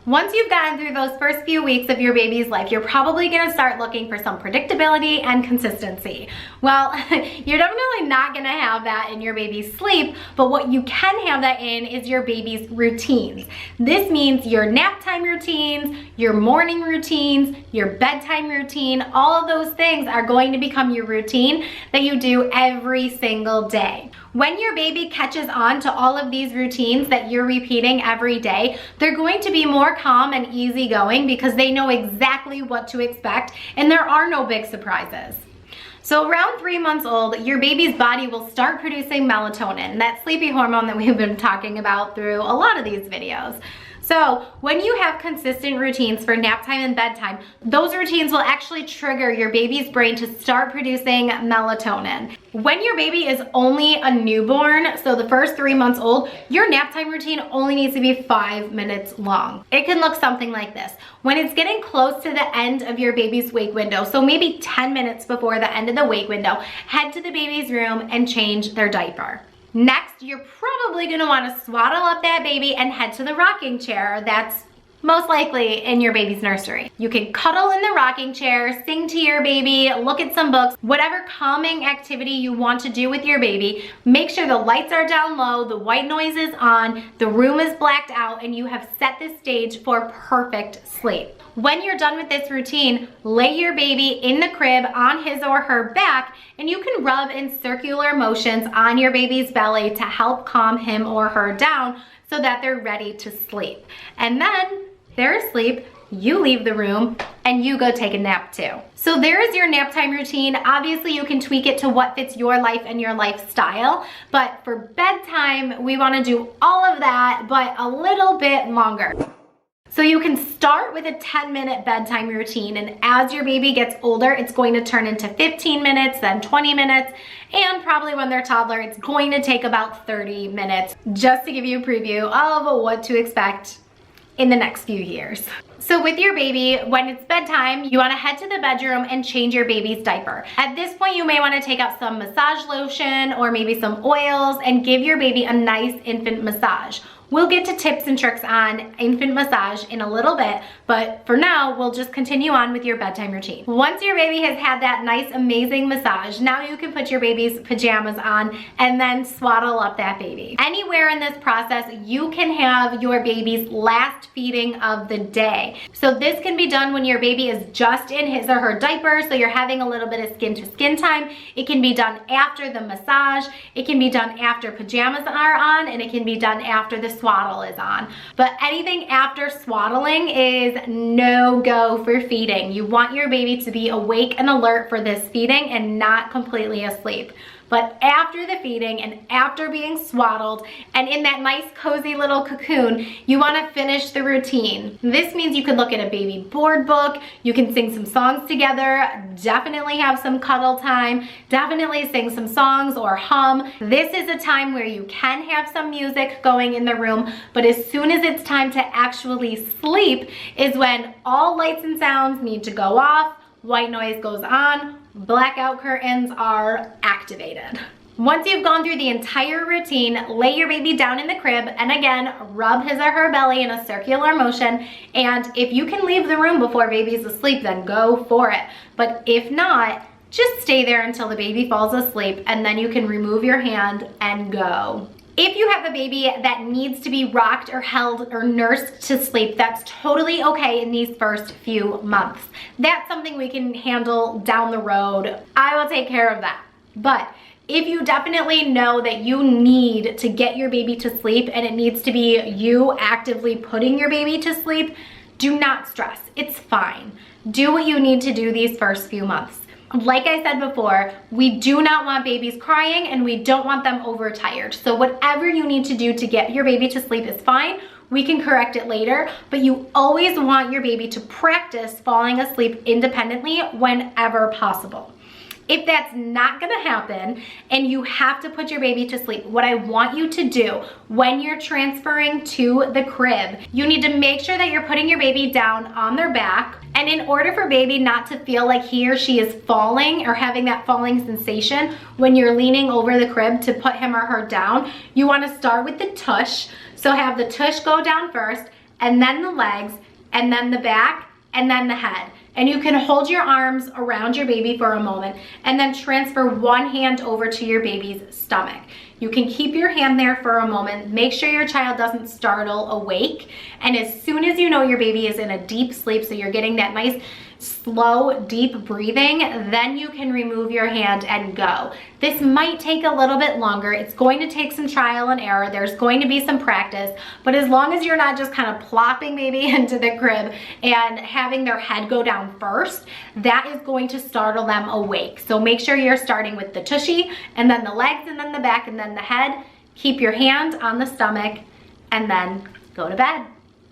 Once you've gotten through those first few weeks of your baby's life, you're probably gonna start looking for some predictability and consistency. Well, you're definitely not gonna have that in your baby's sleep, but what you can have that in is your baby's routines. This means your nap time routines, your morning routines, your bedtime routine, all of those things are going to become your routine that you do every single day. When your baby catches on to all of these routines that you're repeating every day, they're going to be more calm and easygoing because they know exactly what to expect and there are no big surprises. So around 3 months old, your baby's body will start producing melatonin, that sleepy hormone that we've been talking about through a lot of these videos. So when you have consistent routines for nap time and bedtime, those routines will actually trigger your baby's brain to start producing melatonin. When your baby is only a newborn, so the first 3 months old, your nap time routine only needs to be 5 minutes long. It can look something like this. When it's getting close to the end of your baby's wake window, so maybe 10 minutes before the end of the wake window, head to the baby's room and change their diaper. Next, you're probably gonna wanna swaddle up that baby and head to the rocking chair that's most likely in your baby's nursery. You can cuddle in the rocking chair, sing to your baby, look at some books, whatever calming activity you want to do with your baby. Make sure the lights are down low, the white noise is on, the room is blacked out, and you have set the stage for perfect sleep. When you're done with this routine, lay your baby in the crib on his or her back, and you can rub in circular motions on your baby's belly to help calm him or her down so that they're ready to sleep. And then they're asleep, you leave the room, and you go take a nap too. So there is your nap time routine. Obviously you can tweak it to what fits your life and your lifestyle, but for bedtime, we wanna do all of that, but a little bit longer. So you can start with a 10-minute bedtime routine, and as your baby gets older, it's going to turn into 15 minutes, then 20 minutes, and probably when they're toddler, it's going to take about 30 minutes, just to give you a preview of what to expect in the next few years. So with your baby, when it's bedtime, you wanna head to the bedroom and change your baby's diaper. At this point, you may wanna take out some massage lotion or maybe some oils and give your baby a nice infant massage. We'll get to tips and tricks on infant massage in a little bit, but for now, we'll just continue on with your bedtime routine. Once your baby has had that nice, amazing massage, now you can put your baby's pajamas on and then swaddle up that baby. Anywhere in this process, you can have your baby's last feeding of the day. So this can be done when your baby is just in his or her diaper, so you're having a little bit of skin-to-skin time. It can be done after the massage. It can be done after pajamas are on, and it can be done after the swaddle is on. But anything after swaddling is no-go for feeding. You want your baby to be awake and alert for this feeding and not completely asleep. But after the feeding and after being swaddled and in that nice cozy little cocoon, you wanna finish the routine. This means you can look at a baby board book, you can sing some songs together, definitely have some cuddle time, definitely sing some songs or hum. This is a time where you can have some music going in the room, but as soon as it's time to actually sleep is when all lights and sounds need to go off, white noise goes on, blackout curtains are activated. Once you've gone through the entire routine, lay your baby down in the crib and again, rub his or her belly in a circular motion. And if you can leave the room before baby's asleep, then go for it. But if not, just stay there until the baby falls asleep and then you can remove your hand and go. If you have a baby that needs to be rocked or held or nursed to sleep, that's totally okay in these first few months. That's something we can handle down the road. I will take care of that. But if you definitely know that you need to get your baby to sleep and it needs to be you actively putting your baby to sleep, do not stress. It's fine. Do what you need to do these first few months. Like I said before, we do not want babies crying and we don't want them overtired. So whatever you need to do to get your baby to sleep is fine. We can correct it later, but you always want your baby to practice falling asleep independently whenever possible. If that's not gonna happen and you have to put your baby to sleep, what I want you to do when you're transferring to the crib, you need to make sure that you're putting your baby down on their back. And in order for baby not to feel like he or she is falling or having that falling sensation when you're leaning over the crib to put him or her down, you wanna start with the tush. So have the tush go down first and then the legs, and then the back, and then the head. And you can hold your arms around your baby for a moment and then transfer one hand over to your baby's stomach. You can keep your hand there for a moment. Make sure your child doesn't startle awake. And as soon as you know your baby is in a deep sleep, so you're getting that nice, slow, deep breathing, then you can remove your hand and go. This might take a little bit longer. It's going to take some trial and error. There's going to be some practice, but as long as you're not just kind of plopping baby into the crib and having their head go down first, that is going to startle them awake. So make sure you're starting with the tushy, and then the legs, and then the back, and then the head. Keep your hand on the stomach, and then go to bed.